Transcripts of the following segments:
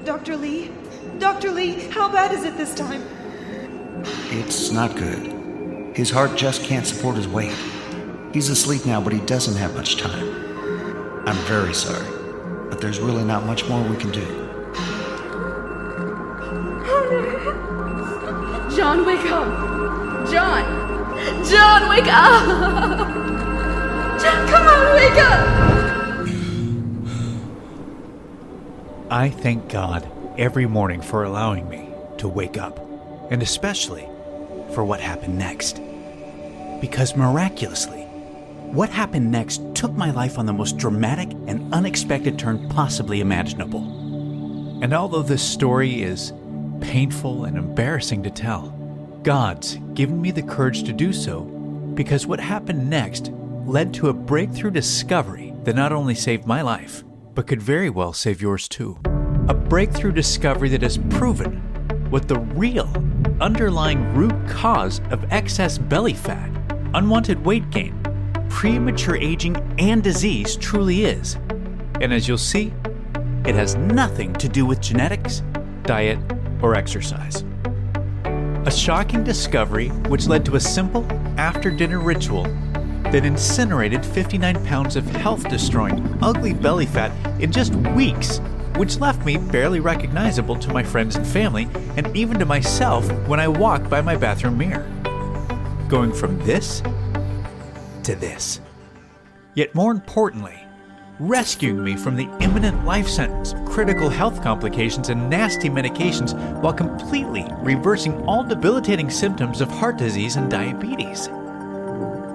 Dr. Lee? Dr. Lee, how bad is it this time? It's not good. His heart just can't support his weight. He's asleep now, but he doesn't have much time. I'm very sorry, but there's really not much more we can do. John, wake up! John! John, wake up! John, come on, wake up! I thank God every morning for allowing me to wake up, and especially for what happened next. Because miraculously, what happened next took my life on the most dramatic and unexpected turn possibly imaginable. And although this story is painful and embarrassing to tell, God's given me the courage to do so because what happened next led to a breakthrough discovery that not only saved my life, but could very well save yours too. A breakthrough discovery that has proven what the real underlying root cause of excess belly fat, unwanted weight gain, premature aging, and disease truly is. And as you'll see, it has nothing to do with genetics, diet, or exercise. A shocking discovery which led to a simple after-dinner ritual that incinerated 59 pounds of health-destroying, ugly belly fat in just weeks, which left me barely recognizable to my friends and family, and even to myself when I walked by my bathroom mirror. Going from this to this. Yet more importantly, rescuing me from the imminent life sentence, critical health complications, and nasty medications while completely reversing all debilitating symptoms of heart disease and diabetes.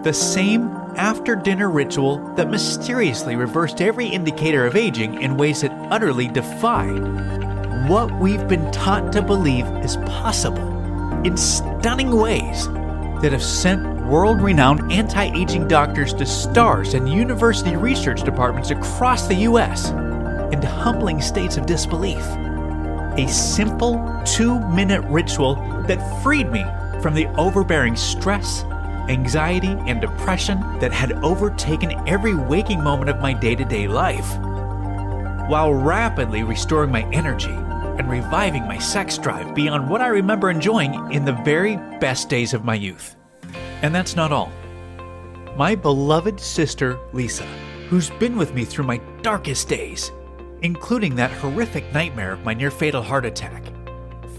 The same after-dinner ritual that mysteriously reversed every indicator of aging in ways that utterly defied what we've been taught to believe is possible in stunning ways that have sent world-renowned anti-aging doctors to stars and university research departments across the U.S. into humbling states of disbelief. A simple 2-minute ritual that freed me from the overbearing stress, anxiety, and depression that had overtaken every waking moment of my day-to-day life, while rapidly restoring my energy and reviving my sex drive beyond what I remember enjoying in the very best days of my youth. And that's not all. My beloved sister, Lisa, who's been with me through my darkest days, including that horrific nightmare of my near-fatal heart attack,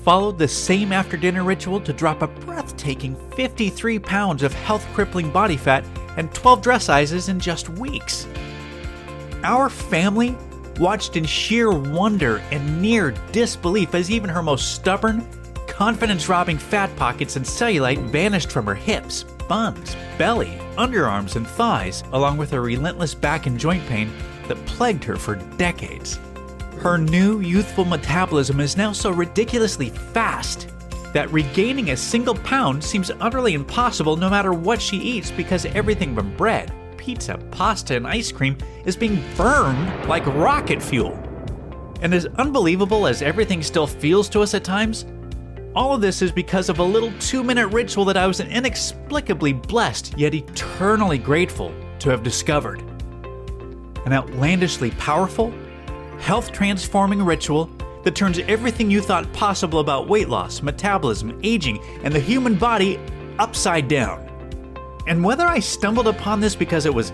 followed the same after-dinner ritual to drop a breathtaking 53 pounds of health-crippling body fat and 12 dress sizes in just weeks. Our family watched in sheer wonder and near disbelief as even her most stubborn, confidence-robbing fat pockets and cellulite vanished from her hips, buns, belly, underarms, and thighs, along with her relentless back and joint pain that plagued her for decades. Her new youthful metabolism is now so ridiculously fast that regaining a single pound seems utterly impossible no matter what she eats, because everything from bread, pizza, pasta, and ice cream is being burned like rocket fuel. And as unbelievable as everything still feels to us at times, all of this is because of a little 2-minute ritual that I was inexplicably blessed yet eternally grateful to have discovered. An outlandishly powerful, health-transforming ritual that turns everything you thought possible about weight loss, metabolism, aging, and the human body upside down. And whether I stumbled upon this because it was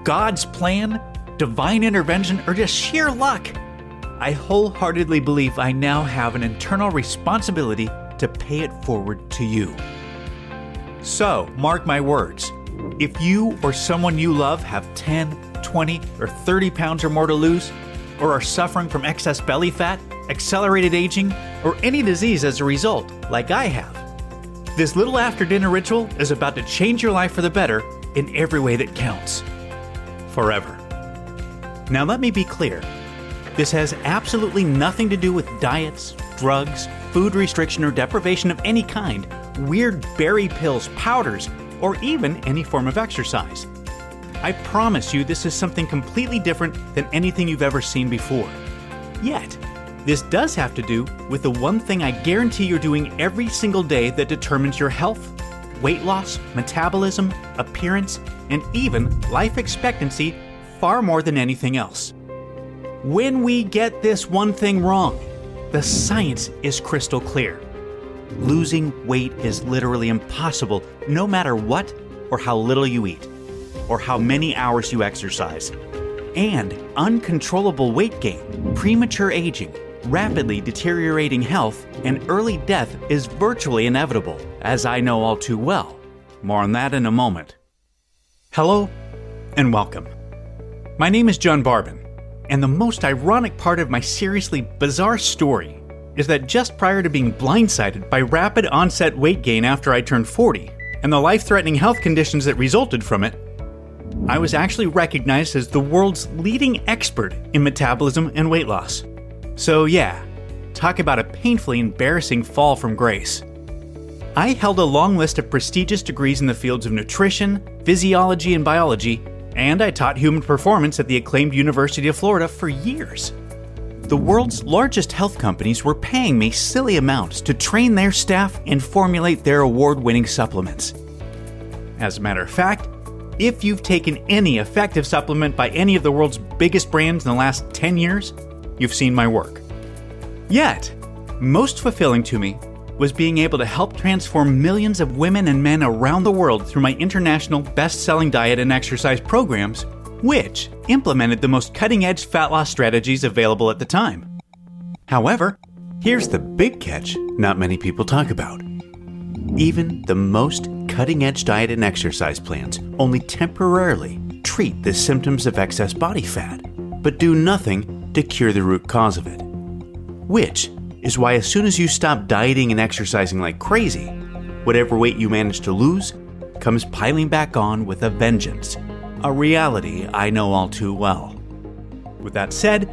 God's plan, divine intervention, or just sheer luck, I wholeheartedly believe I now have an internal responsibility to pay it forward to you. So, mark my words, if you or someone you love have 10, 20, or 30 pounds or more to lose, or are suffering from excess belly fat, accelerated aging, or any disease as a result, like I have, this little after-dinner ritual is about to change your life for the better in every way that counts. Forever. Now let me be clear. This has absolutely nothing to do with diets, drugs, food restriction or deprivation of any kind, weird berry pills, powders, or even any form of exercise. I promise you this is something completely different than anything you've ever seen before. Yet, this does have to do with the one thing I guarantee you're doing every single day that determines your health, weight loss, metabolism, appearance, and even life expectancy far more than anything else. When we get this one thing wrong, the science is crystal clear. Losing weight is literally impossible no matter what or how little you eat, or how many hours you exercise. And uncontrollable weight gain, premature aging, rapidly deteriorating health, and early death is virtually inevitable, as I know all too well. More on that in a moment. Hello, and welcome. My name is John Barbin, and the most ironic part of my seriously bizarre story is that just prior to being blindsided by rapid onset weight gain after I turned 40, and the life-threatening health conditions that resulted from it, I was actually recognized as the world's leading expert in metabolism and weight loss. So yeah, talk about a painfully embarrassing fall from grace. I held a long list of prestigious degrees in the fields of nutrition, physiology, and biology, and I taught human performance at the acclaimed University of Florida for years. The world's largest health companies were paying me silly amounts to train their staff and formulate their award-winning supplements. As a matter of fact, if you've taken any effective supplement by any of the world's biggest brands in the last 10 years, you've seen my work. Yet, most fulfilling to me was being able to help transform millions of women and men around the world through my international best-selling diet and exercise programs, which implemented the most cutting-edge fat loss strategies available at the time. However, here's the big catch not many people talk about. Even the most cutting-edge diet and exercise plans only temporarily treat the symptoms of excess body fat, but do nothing to cure the root cause of it. Which is why as soon as you stop dieting and exercising like crazy, whatever weight you manage to lose comes piling back on with a vengeance, a reality I know all too well. With that said,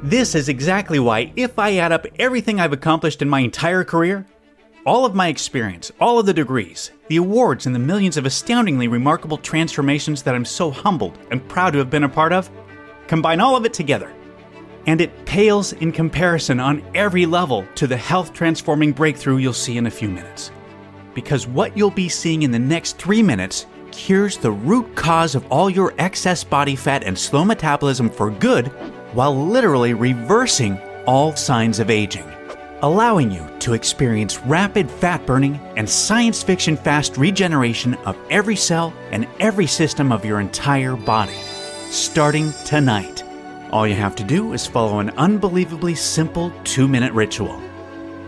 this is exactly why if I add up everything I've accomplished in my entire career, all of my experience, all of the degrees, the awards, and the millions of astoundingly remarkable transformations that I'm so humbled and proud to have been a part of, combine all of it together, and it pales in comparison on every level to the health-transforming breakthrough you'll see in a few minutes. Because what you'll be seeing in the next 3 minutes cures the root cause of all your excess body fat and slow metabolism for good, while literally reversing all signs of aging, allowing you to experience rapid fat burning and science fiction fast regeneration of every cell and every system of your entire body. Starting tonight. All you have to do is follow an unbelievably simple 2-minute ritual.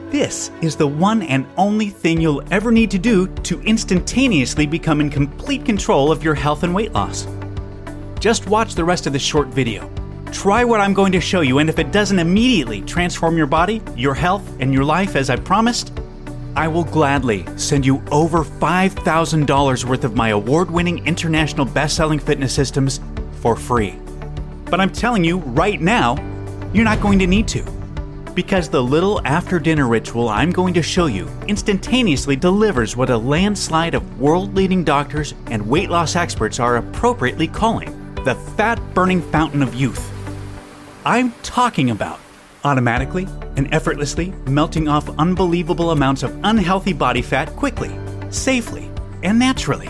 This is the one and only thing you'll ever need to do to instantaneously become in complete control of your health and weight loss. Just watch the rest of the short video. Try what I'm going to show you, and if it doesn't immediately transform your body, your health, and your life as I promised, I will gladly send you over $5,000 worth of my award-winning international best-selling fitness systems for free. But I'm telling you right now, you're not going to need to. Because the little after-dinner ritual I'm going to show you instantaneously delivers what a landslide of world-leading doctors and weight loss experts are appropriately calling the fat-burning fountain of youth. I'm talking about automatically and effortlessly melting off unbelievable amounts of unhealthy body fat quickly, safely, and naturally,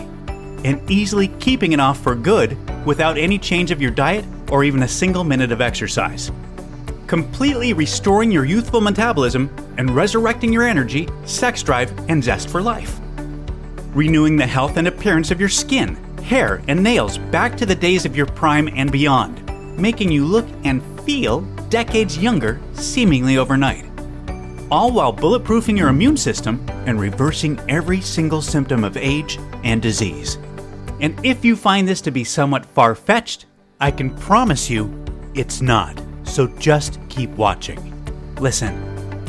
and easily keeping it off for good without any change of your diet or even a single minute of exercise. Completely restoring your youthful metabolism and resurrecting your energy, sex drive, and zest for life. Renewing the health and appearance of your skin, hair, and nails back to the days of your prime and beyond, making you look and feel decades younger seemingly overnight. All while bulletproofing your immune system and reversing every single symptom of age and disease. And if you find this to be somewhat far-fetched, I can promise you it's not. So just keep watching. Listen,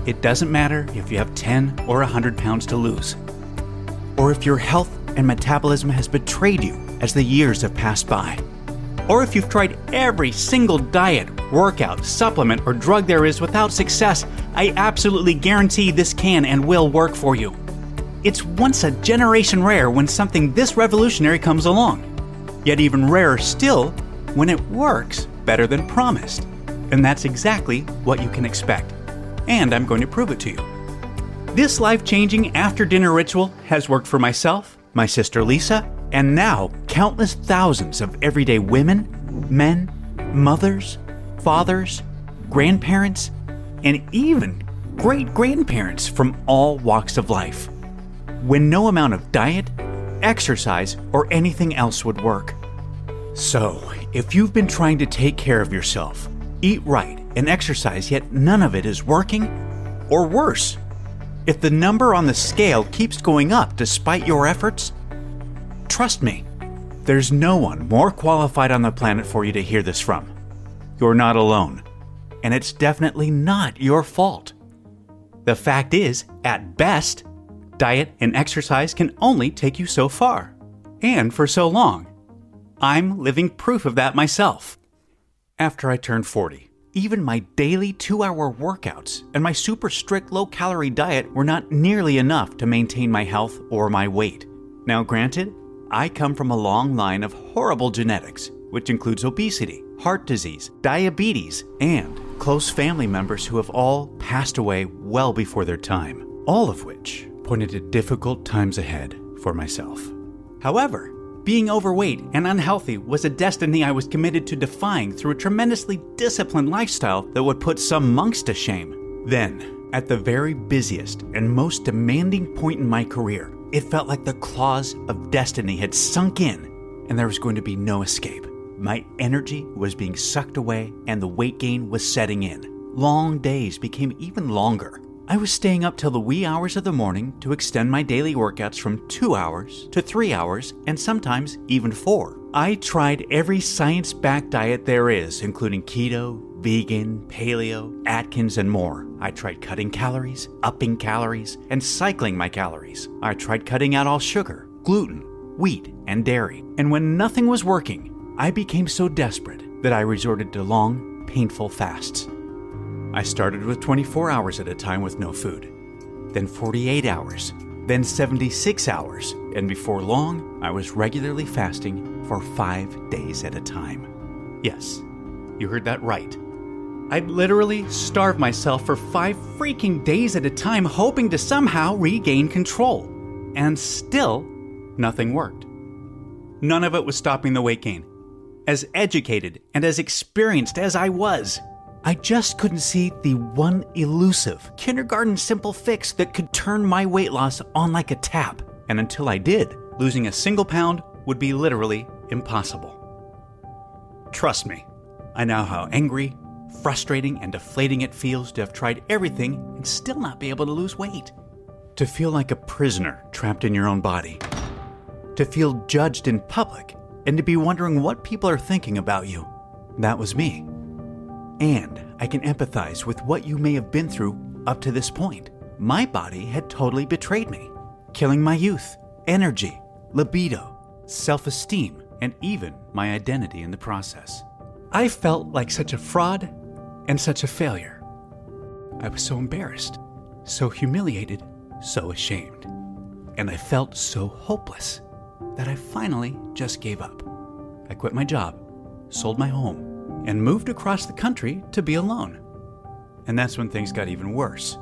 it doesn't matter if you have 10 or 100 pounds to lose, or if your health and metabolism has betrayed you as the years have passed by, or if you've tried every single diet, workout, supplement, or drug there is without success. I absolutely guarantee this can and will work for you. It's once a generation rare when something this revolutionary comes along, yet even rarer still when it works better than promised. And that's exactly what you can expect. And I'm going to prove it to you. This life-changing after-dinner ritual has worked for myself my sister Lisa, and now countless thousands of everyday women, men, mothers, fathers, grandparents, and even great-grandparents from all walks of life, when no amount of diet, exercise, or anything else would work. So, if you've been trying to take care of yourself, eat right, and exercise, yet none of it is working, or worse, if the number on the scale keeps going up despite your efforts, trust me, there's no one more qualified on the planet for you to hear this from. You're not alone, and it's definitely not your fault. The fact is, at best, diet and exercise can only take you so far, and for so long. I'm living proof of that myself. After I turned 40, even my daily 2-hour workouts and my super strict low-calorie diet were not nearly enough to maintain my health or my weight. Now granted, I come from a long line of horrible genetics, which includes obesity, heart disease, diabetes, and close family members who have all passed away well before their time, all of which pointed to difficult times ahead for myself. However, being overweight and unhealthy was a destiny I was committed to defying through a tremendously disciplined lifestyle that would put some monks to shame. Then, at the very busiest and most demanding point in my career, it felt like the claws of destiny had sunk in and there was going to be no escape. My energy was being sucked away and the weight gain was setting in. Long days became even longer. I was staying up till the wee hours of the morning to extend my daily workouts from 2 hours to 3 hours and sometimes even 4. I tried every science-backed diet there is, including keto, vegan, paleo, Atkins, and more. I tried cutting calories, upping calories, and cycling my calories. I tried cutting out all sugar, gluten, wheat, and dairy. And when nothing was working, I became so desperate that I resorted to long, painful fasts. I started with 24 hours at a time with no food, then 48 hours, then 76 hours, and before long, I was regularly fasting for 5 days at a time. Yes, you heard that right. I'd literally starve myself for 5 freaking days at a time, hoping to somehow regain control. And still, nothing worked. None of it was stopping the weight gain. As educated and as experienced as I was, I just couldn't see the one elusive, kindergarten simple fix that could turn my weight loss on like a tap. And until I did, losing a single pound would be literally impossible. Trust me, I know how angry, frustrating, and deflating it feels to have tried everything and still not be able to lose weight. To feel like a prisoner trapped in your own body. To feel judged in public and to be wondering what people are thinking about you. That was me. And I can empathize with what you may have been through up to this point. My body had totally betrayed me, killing my youth, energy, libido, self-esteem, and even my identity in the process. I felt like such a fraud and such a failure. I was so embarrassed, so humiliated, so ashamed. And I felt so hopeless that I finally just gave up. I quit my job, sold my home, and moved across the country to be alone. And that's when things got even worse.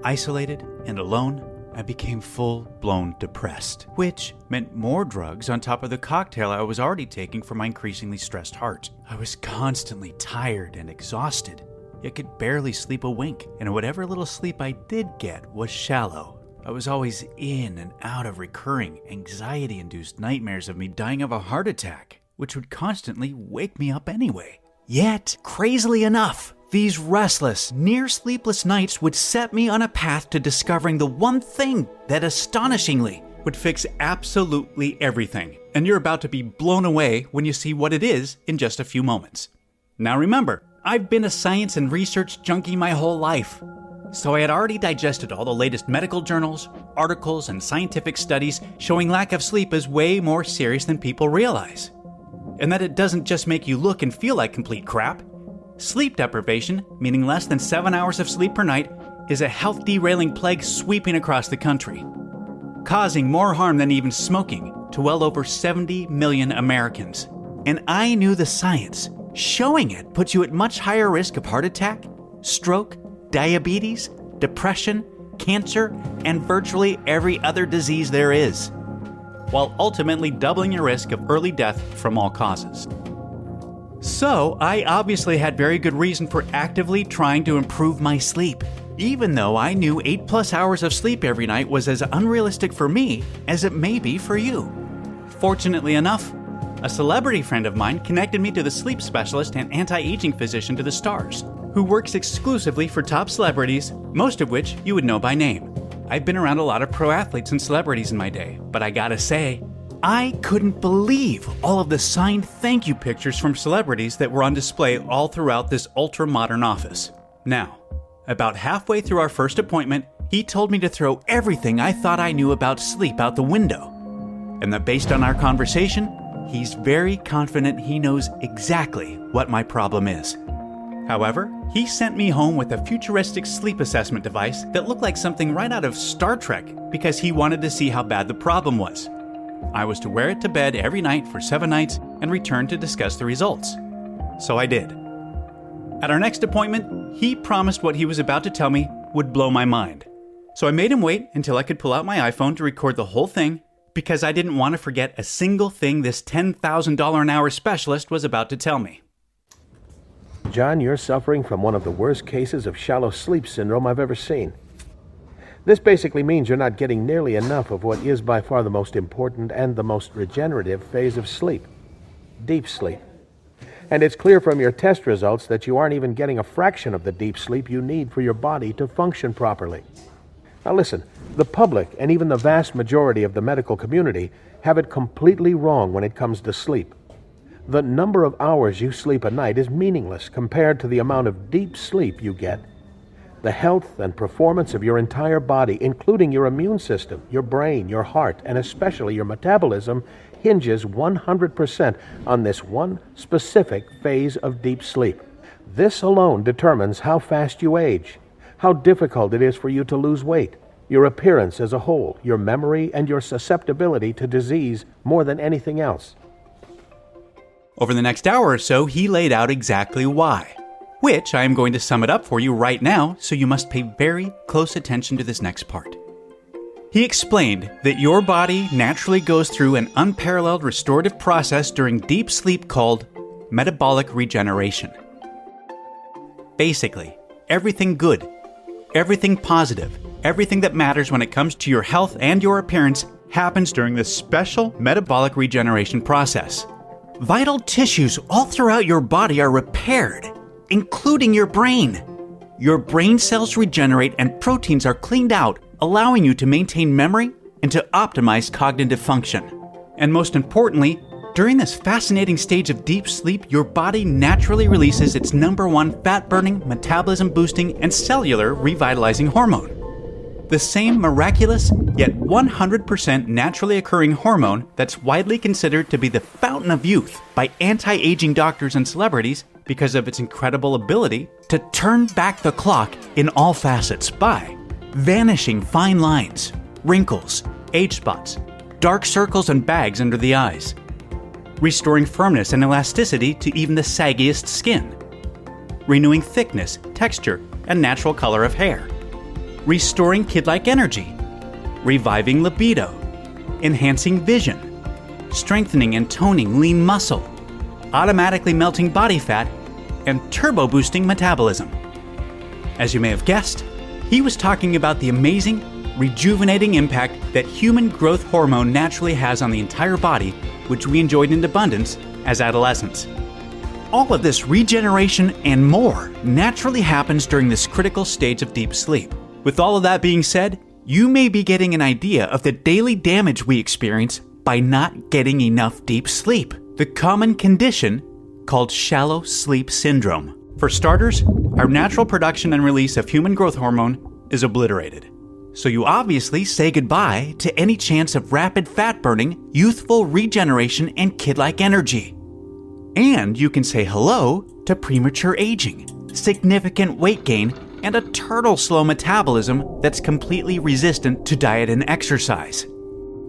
Isolated and alone, I became full-blown depressed, which meant more drugs on top of the cocktail I was already taking for my increasingly stressed heart. I was constantly tired and exhausted, yet could barely sleep a wink, and whatever little sleep I did get was shallow. I was always in and out of recurring, anxiety-induced nightmares of me dying of a heart attack, which would constantly wake me up anyway. Yet, crazily enough, these restless, near-sleepless nights would set me on a path to discovering the one thing that astonishingly would fix absolutely everything. And you're about to be blown away when you see what it is in just a few moments. Now remember, I've been a science and research junkie my whole life. So I had already digested all the latest medical journals, articles, and scientific studies showing lack of sleep is way more serious than people realize. And that it doesn't just make you look and feel like complete crap. Sleep deprivation, meaning less than 7 hours of sleep per night, is a health-derailing plague sweeping across the country, causing more harm than even smoking to well over 70 million Americans. And I knew the science. Showing it puts you at much higher risk of heart attack, stroke, diabetes, depression, cancer, and virtually every other disease there is. while ultimately doubling your risk of early death from all causes. So, I obviously had very good reason for actively trying to improve my sleep, even though I knew 8+ hours of sleep every night was as unrealistic for me as it may be for you. Fortunately enough, a celebrity friend of mine connected me to the sleep specialist and anti-aging physician to the stars, who works exclusively for top celebrities, most of which you would know by name. I've been around a lot of pro athletes and celebrities in my day, but I gotta say, I couldn't believe all of the signed thank you pictures from celebrities that were on display all throughout this ultra-modern office. Now, about halfway through our first appointment, he told me to throw everything I thought I knew about sleep out the window, and that based on our conversation, he's very confident he knows exactly what my problem is. However, he sent me home with a futuristic sleep assessment device that looked like something right out of Star Trek because he wanted to see how bad the problem was. I was to wear it to bed every night for 7 nights and return to discuss the results. So I did. At our next appointment, he promised what he was about to tell me would blow my mind. So I made him wait until I could pull out my iPhone to record the whole thing because I didn't want to forget a single thing this $10,000 an hour specialist was about to tell me. John, you're suffering from one of the worst cases of shallow sleep syndrome I've ever seen. This basically means you're not getting nearly enough of what is by far the most important and the most regenerative phase of sleep, deep sleep. And it's clear from your test results that you aren't even getting a fraction of the deep sleep you need for your body to function properly. Now listen, the public and even the vast majority of the medical community have it completely wrong when it comes to sleep. The number of hours you sleep a night is meaningless compared to the amount of deep sleep you get. The health and performance of your entire body, including your immune system, your brain, your heart, and especially your metabolism, hinges 100% on this one specific phase of deep sleep. This alone determines how fast you age, how difficult it is for you to lose weight, your appearance as a whole, your memory, and your susceptibility to disease more than anything else. Over the next hour or so, he laid out exactly why, which I am going to sum it up for you right now, so you must pay very close attention to this next part. He explained that your body naturally goes through an unparalleled restorative process during deep sleep called metabolic regeneration. Basically, everything good, everything positive, everything that matters when it comes to your health and your appearance happens during this special metabolic regeneration process. Vital tissues all throughout your body are repaired, including your brain. Your brain cells regenerate and proteins are cleaned out, allowing you to maintain memory and to optimize cognitive function. And most importantly, during this fascinating stage of deep sleep, your body naturally releases its #1 fat-burning, metabolism-boosting, and cellular revitalizing hormone. The same miraculous, yet 100% naturally occurring hormone that's widely considered to be the fountain of youth by anti-aging doctors and celebrities because of its incredible ability to turn back the clock in all facets by vanishing fine lines, wrinkles, age spots, dark circles and bags under the eyes, restoring firmness and elasticity to even the saggiest skin, renewing thickness, texture, and natural color of hair, restoring kid-like energy, reviving libido, enhancing vision, strengthening and toning lean muscle, automatically melting body fat, and turbo-boosting metabolism. As you may have guessed, he was talking about the amazing, rejuvenating impact that human growth hormone naturally has on the entire body, which we enjoyed in abundance as adolescents. All of this regeneration and more naturally happens during this critical stage of deep sleep. With all of that being said, you may be getting an idea of the daily damage we experience by not getting enough deep sleep, the common condition called shallow sleep syndrome. For starters, our natural production and release of human growth hormone is obliterated. So you obviously say goodbye to any chance of rapid fat burning, youthful regeneration, and kid-like energy. And you can say hello to premature aging, significant weight gain, and a turtle-slow metabolism that's completely resistant to diet and exercise,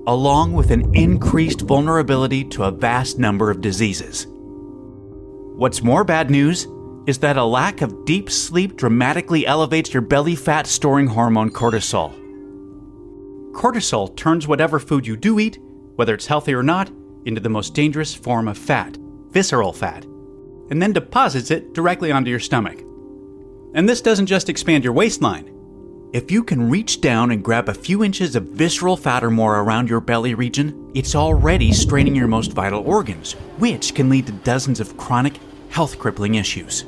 along with an increased vulnerability to a vast number of diseases. What's more bad news is that a lack of deep sleep dramatically elevates your belly fat storing hormone cortisol. Cortisol turns whatever food you do eat whether it's healthy or not, into the most dangerous form of fat, visceral fat, and then deposits it directly onto your stomach. And this doesn't just expand your waistline. If you can reach down and grab a few inches of visceral fat or more around your belly region, it's already straining your most vital organs, which can lead to dozens of chronic, health-crippling issues.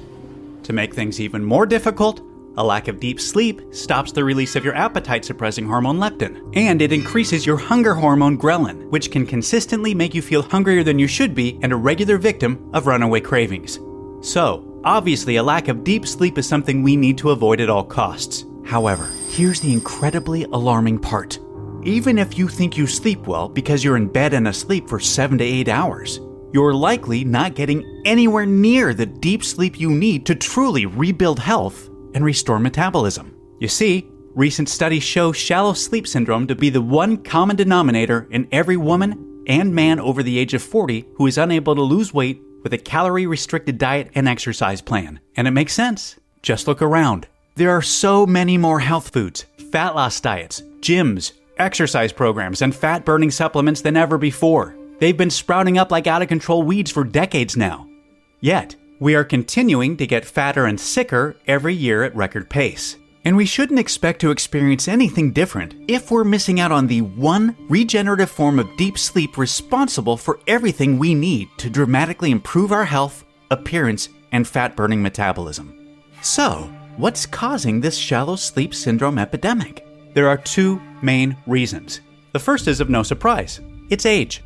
To make things even more difficult, a lack of deep sleep stops the release of your appetite-suppressing hormone leptin, and it increases your hunger hormone ghrelin, which can consistently make you feel hungrier than you should be and a regular victim of runaway cravings. So, obviously, a lack of deep sleep is something we need to avoid at all costs. However, here's the incredibly alarming part. Even if you think you sleep well because you're in bed and asleep for 7 to 8 hours, you're likely not getting anywhere near the deep sleep you need to truly rebuild health and restore metabolism. You see, recent studies show shallow sleep syndrome to be the one common denominator in every woman and man over the age of 40 who is unable to lose weight with a calorie-restricted diet and exercise plan. And it makes sense. Just look around. There are so many more health foods, fat loss diets, gyms, exercise programs, and fat-burning supplements than ever before. They've been sprouting up like out-of-control weeds for decades now. Yet, we are continuing to get fatter and sicker every year at record pace. And we shouldn't expect to experience anything different if we're missing out on the one regenerative form of deep sleep responsible for everything we need to dramatically improve our health, appearance, and fat-burning metabolism. So, what's causing this shallow sleep syndrome epidemic? There are two main reasons. The first is of no surprise. It's age.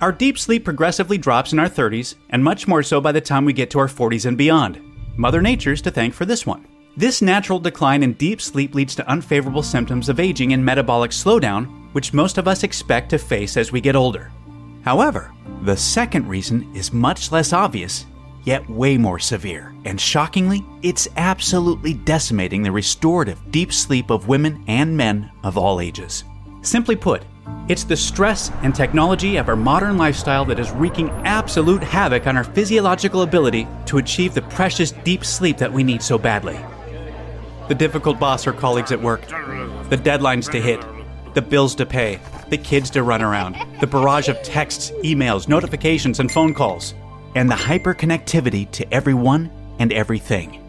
Our deep sleep progressively drops in our 30s, and much more so by the time we get to our 40s and beyond. Mother Nature's to thank for this one. This natural decline in deep sleep leads to unfavorable symptoms of aging and metabolic slowdown, which most of us expect to face as we get older. However, the second reason is much less obvious, yet way more severe. And shockingly, it's absolutely decimating the restorative deep sleep of women and men of all ages. Simply put, it's the stress and technology of our modern lifestyle that is wreaking absolute havoc on our physiological ability to achieve the precious deep sleep that we need so badly. The difficult boss or colleagues at work, the deadlines to hit, the bills to pay, the kids to run around, the barrage of texts, emails, notifications, and phone calls, and the hyperconnectivity to everyone and everything.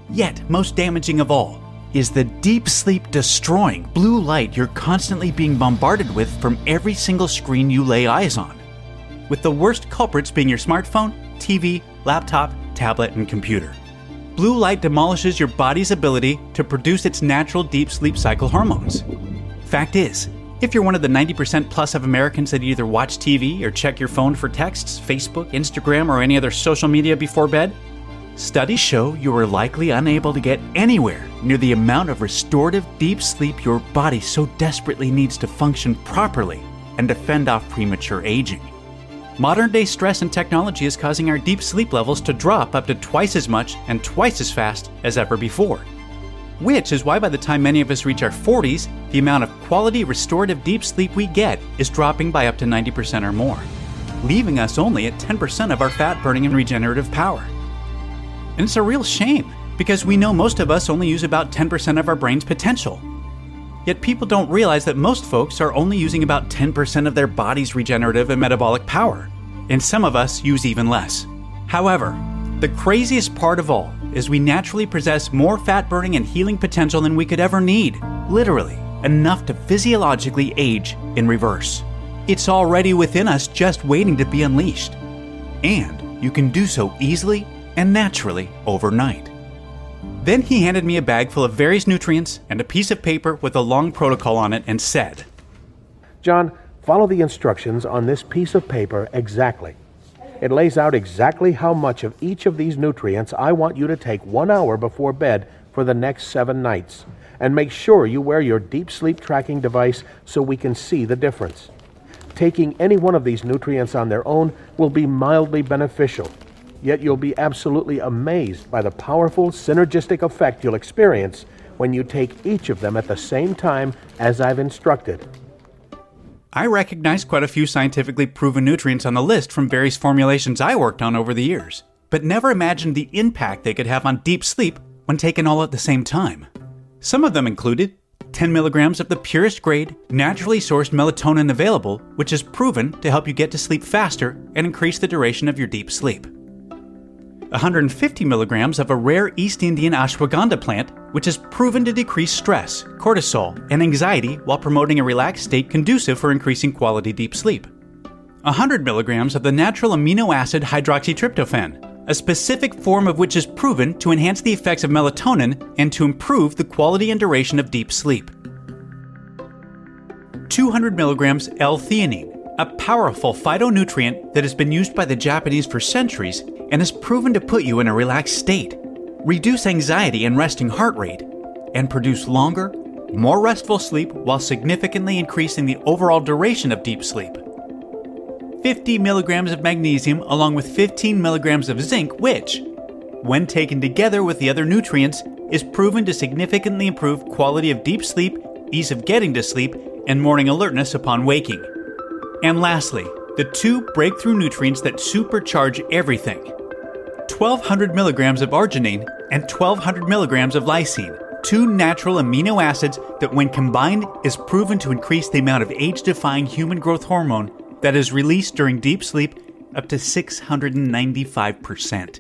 Yet, most damaging of all is the deep sleep destroying blue light you're constantly being bombarded with from every single screen you lay eyes on, with the worst culprits being your smartphone, TV, laptop, tablet, and computer. Blue light demolishes your body's ability to produce its natural deep sleep cycle hormones. Fact is, if you're one of the 90% plus of Americans that either watch TV or check your phone for texts, Facebook, Instagram, or any other social media before bed, studies show you are likely unable to get anywhere near the amount of restorative deep sleep your body so desperately needs to function properly and to fend off premature aging. Modern-day stress and technology is causing our deep sleep levels to drop up to twice as much and twice as fast as ever before. Which is why by the time many of us reach our 40s, the amount of quality restorative deep sleep we get is dropping by up to 90% or more, leaving us only at 10% of our fat-burning and regenerative power. And it's a real shame, because we know most of us only use about 10% of our brain's potential. Yet people don't realize that most folks are only using about 10% of their body's regenerative and metabolic power, and some of us use even less. However, the craziest part of all is we naturally possess more fat-burning and healing potential than we could ever need, literally, enough to physiologically age in reverse. It's already within us just waiting to be unleashed. And you can do so easily and naturally overnight. Then he handed me a bag full of various nutrients and a piece of paper with a long protocol on it and said, John, follow the instructions on this piece of paper exactly. It lays out exactly how much of each of these nutrients I want you to take 1 hour before bed for the next 7 nights. And make sure you wear your deep sleep tracking device so we can see the difference. Taking any one of these nutrients on their own will be mildly beneficial. Yet you'll be absolutely amazed by the powerful synergistic effect you'll experience when you take each of them at the same time as I've instructed. I recognize quite a few scientifically proven nutrients on the list from various formulations I worked on over the years, but never imagined the impact they could have on deep sleep when taken all at the same time. Some of them included 10 milligrams of the purest grade, naturally sourced melatonin available, which is proven to help you get to sleep faster and increase the duration of your deep sleep. 150 milligrams of a rare East Indian ashwagandha plant, which is proven to decrease stress, cortisol, and anxiety while promoting a relaxed state conducive for increasing quality deep sleep. 100 milligrams of the natural amino acid hydroxytryptophan, a specific form of which is proven to enhance the effects of melatonin and to improve the quality and duration of deep sleep. 200 milligrams L-theanine, a powerful phytonutrient that has been used by the Japanese for centuries and is proven to put you in a relaxed state, reduce anxiety and resting heart rate, and produce longer, more restful sleep while significantly increasing the overall duration of deep sleep. 50 milligrams of magnesium along with 15 milligrams of zinc, which, when taken together with the other nutrients, is proven to significantly improve quality of deep sleep, ease of getting to sleep, and morning alertness upon waking. And lastly, the 2 breakthrough nutrients that supercharge everything: 1,200 milligrams of arginine and 1,200 milligrams of lysine, 2 natural amino acids that when combined is proven to increase the amount of age-defying human growth hormone that is released during deep sleep up to 695%.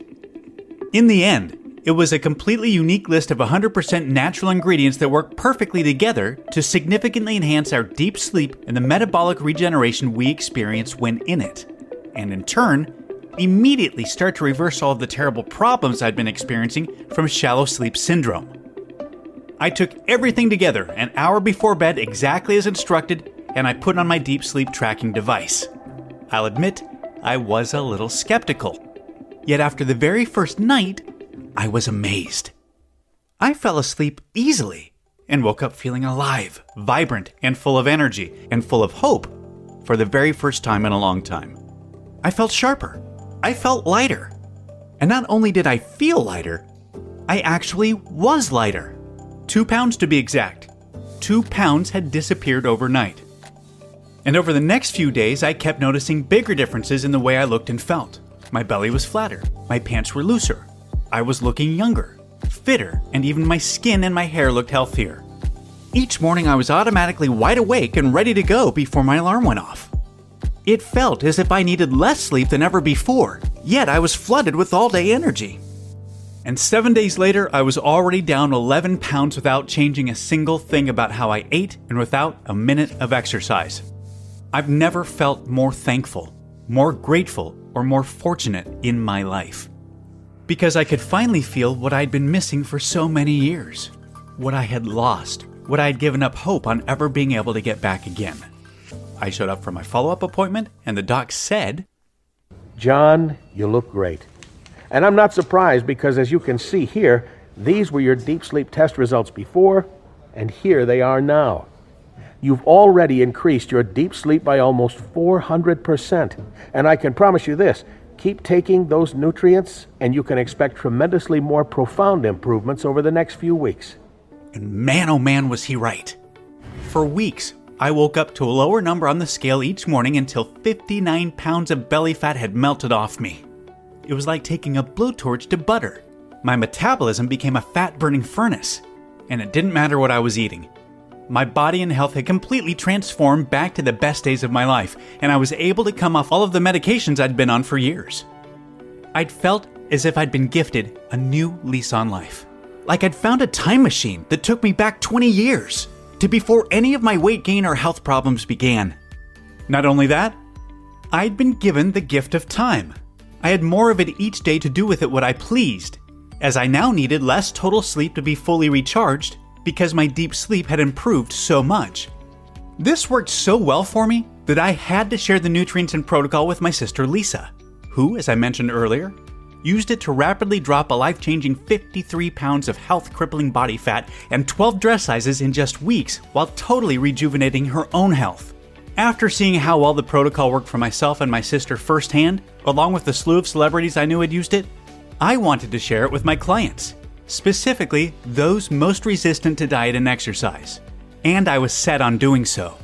In the end, it was a completely unique list of 100% natural ingredients that work perfectly together to significantly enhance our deep sleep and the metabolic regeneration we experience when in it, and in turn, immediately start to reverse all of the terrible problems I'd been experiencing from shallow sleep syndrome. I took everything together an hour before bed exactly as instructed, and I put on my deep sleep tracking device. I'll admit, I was a little skeptical. Yet after the very first night, I was amazed. I fell asleep easily and woke up feeling alive, vibrant, and full of energy, and full of hope for the very first time in a long time. I felt sharper. I felt lighter. And not only did I feel lighter, I actually was lighter. 2 pounds to be exact. 2 pounds had disappeared overnight. And over the next few days, I kept noticing bigger differences in the way I looked and felt. My belly was flatter. My pants were looser. I was looking younger, fitter, and even my skin and my hair looked healthier. Each morning I was automatically wide awake and ready to go before my alarm went off. It felt as if I needed less sleep than ever before, yet I was flooded with all-day energy. And 7 days later, I was already down 11 pounds without changing a single thing about how I ate and without a minute of exercise. I've never felt more thankful, more grateful, or more fortunate in my life. Because I could finally feel what I'd been missing for so many years. What I had lost, what I had given up hope on ever being able to get back again. I showed up for my follow-up appointment, and the doc said, "John, you look great. And I'm not surprised because, as you can see here, these were your deep sleep test results before, and here they are now. You've already increased your deep sleep by almost 400%. And I can promise you this, keep taking those nutrients, and you can expect tremendously more profound improvements over the next few weeks." And man, oh man, was he right. For weeks, I woke up to a lower number on the scale each morning until 59 pounds of belly fat had melted off me. It was like taking a blowtorch to butter. My metabolism became a fat-burning furnace, and it didn't matter what I was eating. My body and health had completely transformed back to the best days of my life, and I was able to come off all of the medications I'd been on for years. I'd felt as if I'd been gifted a new lease on life. Like I'd found a time machine that took me back 20 years, to before any of my weight gain or health problems began. Not only that, I'd been given the gift of time. I had more of it each day to do with it what I pleased, as I now needed less total sleep to be fully recharged because my deep sleep had improved so much. This worked so well for me that I had to share the nutrients and protocol with my sister Lisa, who, as I mentioned earlier, used it to rapidly drop a life-changing 53 pounds of health-crippling body fat and 12 dress sizes in just weeks while totally rejuvenating her own health. After seeing how well the protocol worked for myself and my sister firsthand, along with the slew of celebrities I knew had used it, I wanted to share it with my clients, specifically those most resistant to diet and exercise. And I was set on doing so.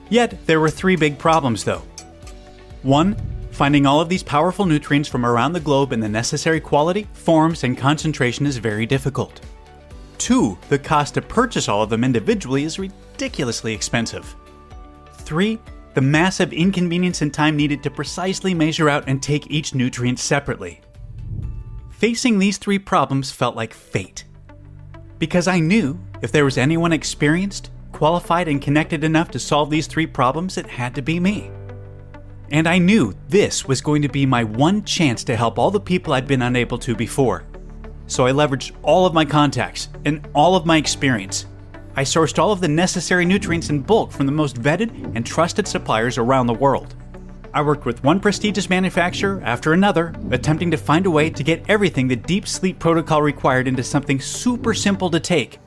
Yet, there were 3 big problems though. 1. Finding all of these powerful nutrients from around the globe in the necessary quality, forms, and concentration is very difficult. 2, the cost to purchase all of them individually is ridiculously expensive. 3, the massive inconvenience and time needed to precisely measure out and take each nutrient separately. Facing these 3 problems felt like fate. Because I knew if there was anyone experienced, qualified, and connected enough to solve these 3 problems, it had to be me. And I knew this was going to be my one chance to help all the people I'd been unable to before. So I leveraged all of my contacts and all of my experience. I sourced all of the necessary nutrients in bulk from the most vetted and trusted suppliers around the world. I worked with one prestigious manufacturer after another, attempting to find a way to get everything the deep sleep protocol required into something super simple to take.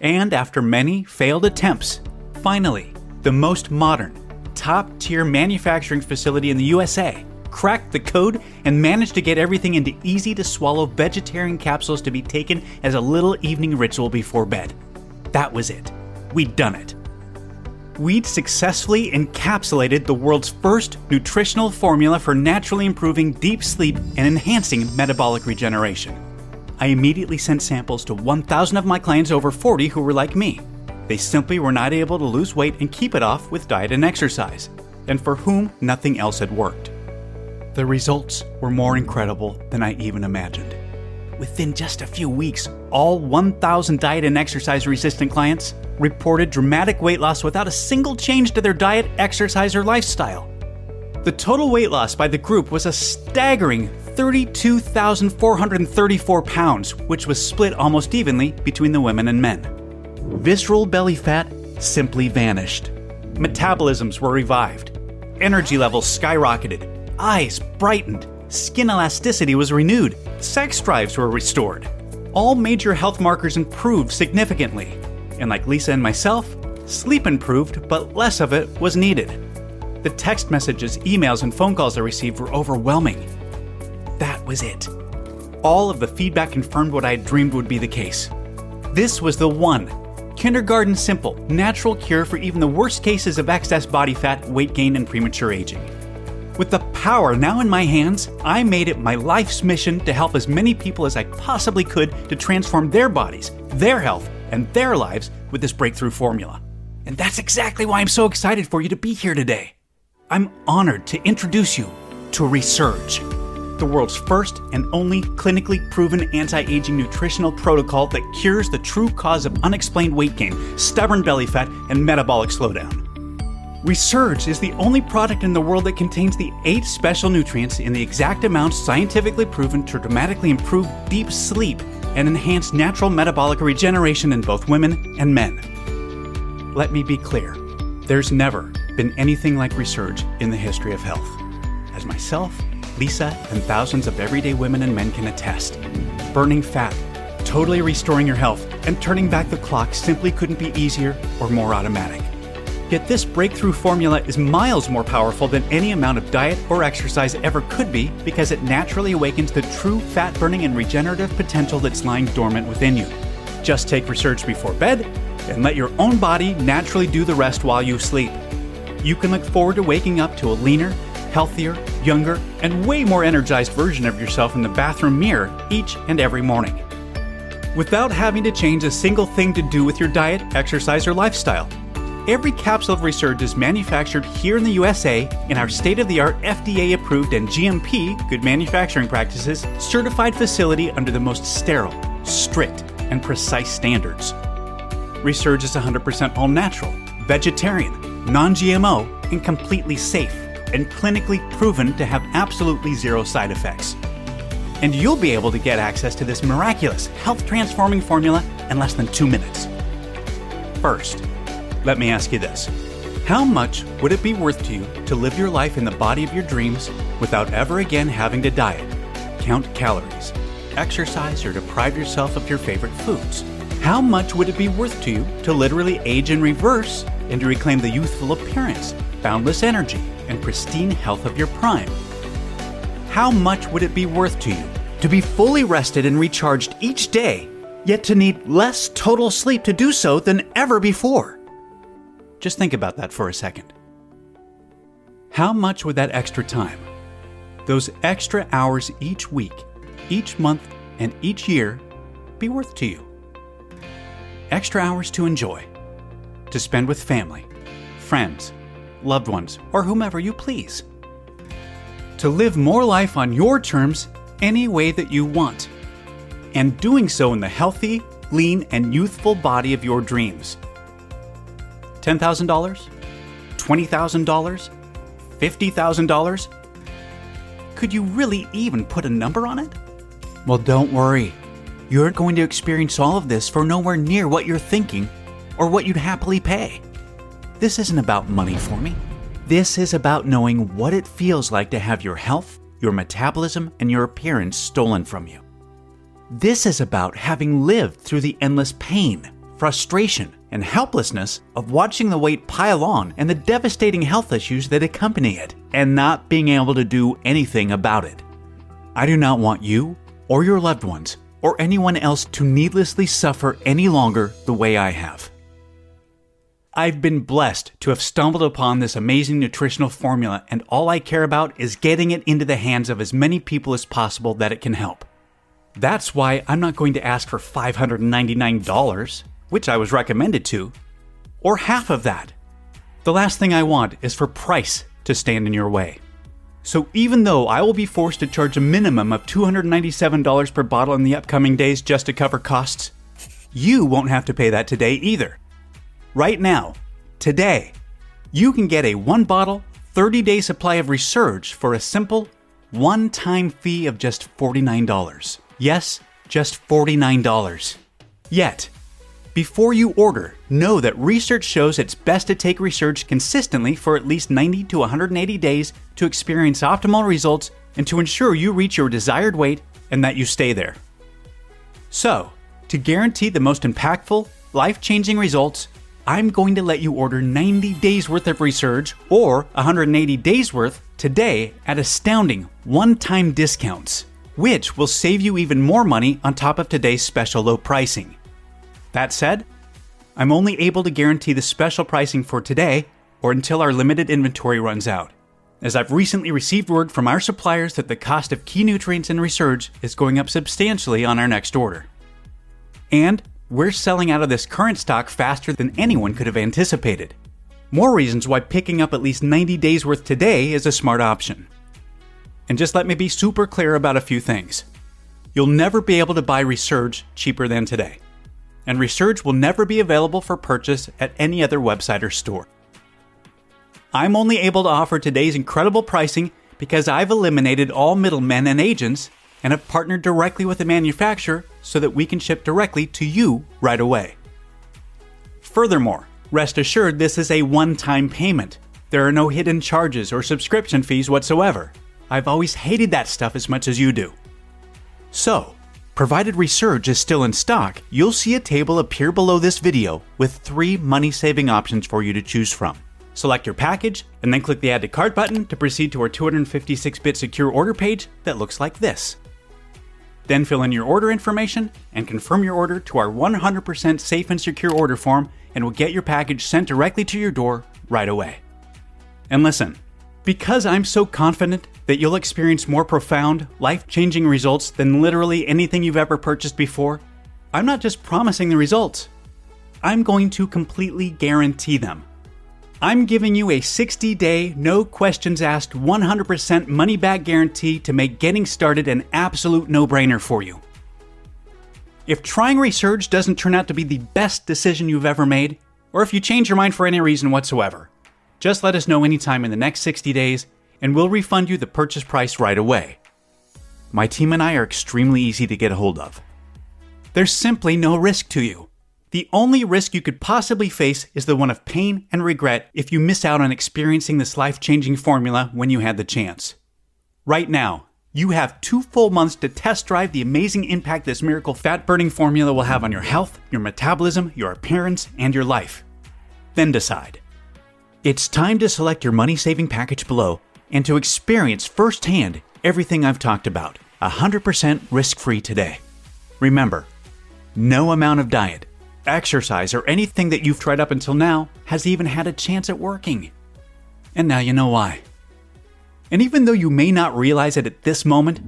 And after many failed attempts, finally, the most modern, top-tier manufacturing facility in the USA cracked the code and managed to get everything into easy-to-swallow vegetarian capsules to be taken as a little evening ritual before bed. That was it. We'd done it. We'd successfully encapsulated the world's first nutritional formula for naturally improving deep sleep and enhancing metabolic regeneration. I immediately sent samples to 1,000 of my clients over 40 who were like me. They simply were not able to lose weight and keep it off with diet and exercise, and for whom nothing else had worked. The results were more incredible than I even imagined. Within just a few weeks, all 1,000 diet and exercise-resistant clients reported dramatic weight loss without a single change to their diet, exercise, or lifestyle. The total weight loss by the group was a staggering 32,434 pounds, which was split almost evenly between the women and men. Visceral belly fat simply vanished. Metabolisms were revived. Energy levels skyrocketed. Eyes brightened. Skin elasticity was renewed. Sex drives were restored. All major health markers improved significantly. And like Lisa and myself, sleep improved, but less of it was needed. The text messages, emails, and phone calls I received were overwhelming. That was it. All of the feedback confirmed what I had dreamed would be the case. This was the one, kindergarten simple, natural cure for even the worst cases of excess body fat, weight gain, and premature aging. With the power now in my hands, I made it my life's mission to help as many people as I possibly could to transform their bodies, their health, and their lives with this breakthrough formula. And that's exactly why I'm so excited for you to be here today. I'm honored to introduce you to Resurge, the world's first and only clinically proven anti-aging nutritional protocol that cures the true cause of unexplained weight gain, stubborn belly fat, and metabolic slowdown. Resurge is the only product in the world that contains the 8 special nutrients in the exact amounts scientifically proven to dramatically improve deep sleep and enhance natural metabolic regeneration in both women and men. Let me be clear, there's never been anything like Resurge in the history of health. As myself, Lisa, and thousands of everyday women and men can attest, burning fat, totally restoring your health, and turning back the clock simply couldn't be easier or more automatic. Yet this breakthrough formula is miles more powerful than any amount of diet or exercise ever could be because it naturally awakens the true fat-burning and regenerative potential that's lying dormant within you. Just take Resurge before bed and let your own body naturally do the rest while you sleep. You can look forward to waking up to a leaner, healthier, younger, and way more energized version of yourself in the bathroom mirror each and every morning, without having to change a single thing to do with your diet, exercise, or lifestyle. Every capsule of Resurge is manufactured here in the USA in our state-of-the-art FDA-approved and GMP, good manufacturing practices, certified facility under the most sterile, strict, and precise standards. Resurge is 100% all-natural, vegetarian, non-GMO, and completely safe, and clinically proven to have absolutely zero side effects. And you'll be able to get access to this miraculous, health-transforming formula in less than 2 minutes. First, let me ask you this. How much would it be worth to you to live your life in the body of your dreams without ever again having to diet, count calories, exercise, or deprive yourself of your favorite foods? How much would it be worth to you to literally age in reverse and to reclaim the youthful appearance, boundless energy, and pristine health of your prime? How much would it be worth to you to be fully rested and recharged each day, yet to need less total sleep to do so than ever before? Just think about that for a second. How much would that extra time, those extra hours each week, each month, and each year be worth to you? extra hours to enjoy, to spend with family, friends, loved ones, or whomever you please. To live more life on your terms any way that you want, and doing so in the healthy, lean, and youthful body of your dreams. $10,000? $20,000? $50,000? Could you really even put a number on it? Well, don't worry. You're going to experience all of this for nowhere near what you're thinking or what you'd happily pay. This isn't about money for me. This is about knowing what it feels like to have your health, your metabolism, and your appearance stolen from you. This is about having lived through the endless pain, frustration, and helplessness of watching the weight pile on and the devastating health issues that accompany it, and not being able to do anything about it. I do not want you, or your loved ones, or anyone else to needlessly suffer any longer the way I have. I've been blessed to have stumbled upon this amazing nutritional formula, and all I care about is getting it into the hands of as many people as possible that it can help. That's why I'm not going to ask for $599, which I was recommended to, or half of that. The last thing I want is for price to stand in your way. So even though I will be forced to charge a minimum of $297 per bottle in the upcoming days just to cover costs, you won't have to pay that today either. Right now, today, you can get a 1-bottle, 30-day supply of Resurge for a simple, one-time fee of just $49. Yes, just $49. Yet, before you order, know that research shows it's best to take Resurge consistently for at least 90 to 180 days to experience optimal results and to ensure you reach your desired weight and that you stay there. So, to guarantee the most impactful, life-changing results, I'm going to let you order 90 days worth of Resurge or 180 days worth today at astounding one-time discounts, which will save you even more money on top of today's special low pricing. That said, I'm only able to guarantee the special pricing for today or until our limited inventory runs out, as I've recently received word from our suppliers that the cost of key nutrients in Resurge is going up substantially on our next order. And we're selling out of this current stock faster than anyone could have anticipated. More reasons why picking up at least 90 days worth today is a smart option. And just let me be super clear about a few things. You'll never be able to buy Resurge cheaper than today. And Resurge will never be available for purchase at any other website or store. I'm only able to offer today's incredible pricing because I've eliminated all middlemen and agents and have partnered directly with the manufacturer so that we can ship directly to you right away. Furthermore, rest assured this is a one-time payment. There are no hidden charges or subscription fees whatsoever. I've always hated that stuff as much as you do. So, provided Resurge is still in stock, you'll see a table appear below this video with 3 money-saving options for you to choose from. Select your package, and then click the Add to Cart button to proceed to our 256-bit secure order page that looks like this. Then fill in your order information and confirm your order to our 100% safe and secure order form, and we'll get your package sent directly to your door right away. And listen, because I'm so confident that you'll experience more profound, life-changing results than literally anything you've ever purchased before, I'm not just promising the results. I'm going to completely guarantee them. I'm giving you a 60-day, no questions asked, 100% money-back guarantee to make getting started an absolute no-brainer for you. If trying Resurge doesn't turn out to be the best decision you've ever made, or if you change your mind for any reason whatsoever, just let us know anytime in the next 60 days, and we'll refund you the purchase price right away. My team and I are extremely easy to get a hold of. There's simply no risk to you. The only risk you could possibly face is the one of pain and regret if you miss out on experiencing this life-changing formula when you had the chance. Right now, you have 2 full months to test drive the amazing impact this miracle fat-burning formula will have on your health, your metabolism, your appearance, and your life. Then decide. It's time to select your money-saving package below and to experience firsthand everything I've talked about, 100% risk-free today. Remember, no amount of diet, exercise, or anything that you've tried up until now has even had a chance at working. And now you know why. And even though you may not realize it at this moment,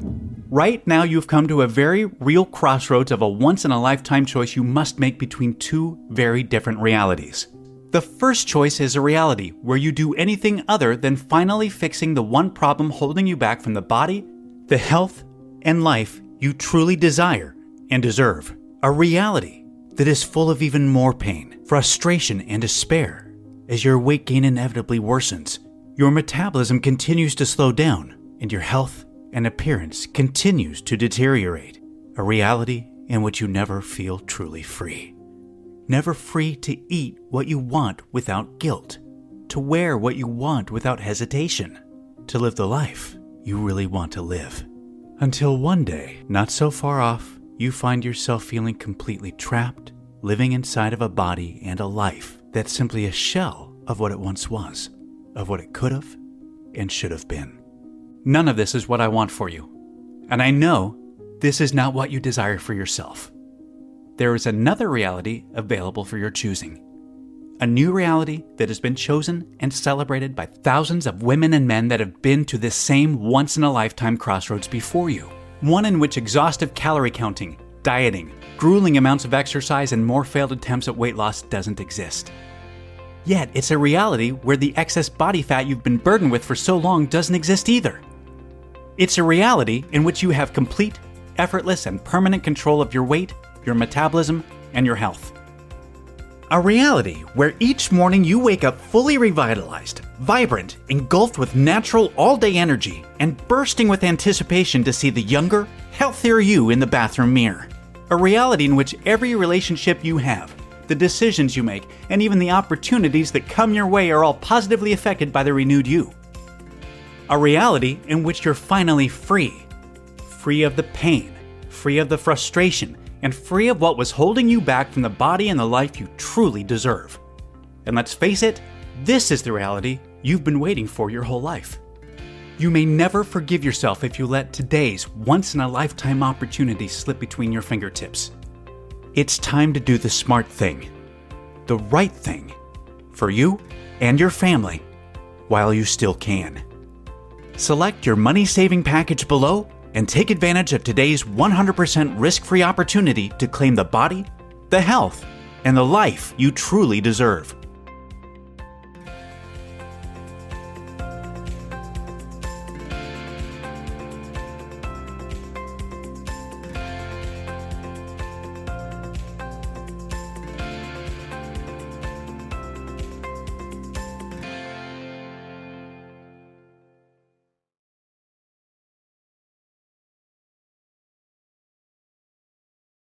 Right now, you've come to a very real crossroads of a once-in-a-lifetime choice you must make between two very different realities. The first choice is a reality where you do anything other than finally fixing the one problem holding you back from the body, the health, and life you truly desire and deserve. A reality that is full of even more pain, frustration, and despair. As your weight gain inevitably worsens, your metabolism continues to slow down, and your health and appearance continues to deteriorate. A reality in which you never feel truly free. Never free to eat what you want without guilt, to wear what you want without hesitation, to live the life you really want to live. Until one day, not so far off, you find yourself feeling completely trapped, living inside of a body and a life that's simply a shell of what it once was, of what it could have and should have been. None of this is what I want for you, and I know this is not what you desire for yourself. There is another reality available for your choosing. A new reality that has been chosen and celebrated by thousands of women and men that have been to this same once-in-a-lifetime crossroads before you. One in which exhaustive calorie counting, dieting, grueling amounts of exercise, and more failed attempts at weight loss doesn't exist. Yet, it's a reality where the excess body fat you've been burdened with for so long doesn't exist either. It's a reality in which you have complete, effortless, and permanent control of your weight, your metabolism, and your health. A reality where each morning you wake up fully revitalized, vibrant, engulfed with natural all-day energy, and bursting with anticipation to see the younger, healthier you in the bathroom mirror. A reality in which every relationship you have, the decisions you make, and even the opportunities that come your way are all positively affected by the renewed you. A reality in which you're finally free. Free of the pain, free of the frustration, and free of what was holding you back from the body and the life you truly deserve. And let's face it, this is the reality you've been waiting for your whole life. You may never forgive yourself if you let today's once-in-a-lifetime opportunity slip between your fingertips. It's time to do the smart thing, the right thing, for you and your family, while you still can. Select your money-saving package below and take advantage of today's 100% risk-free opportunity to claim the body, the health, and the life you truly deserve.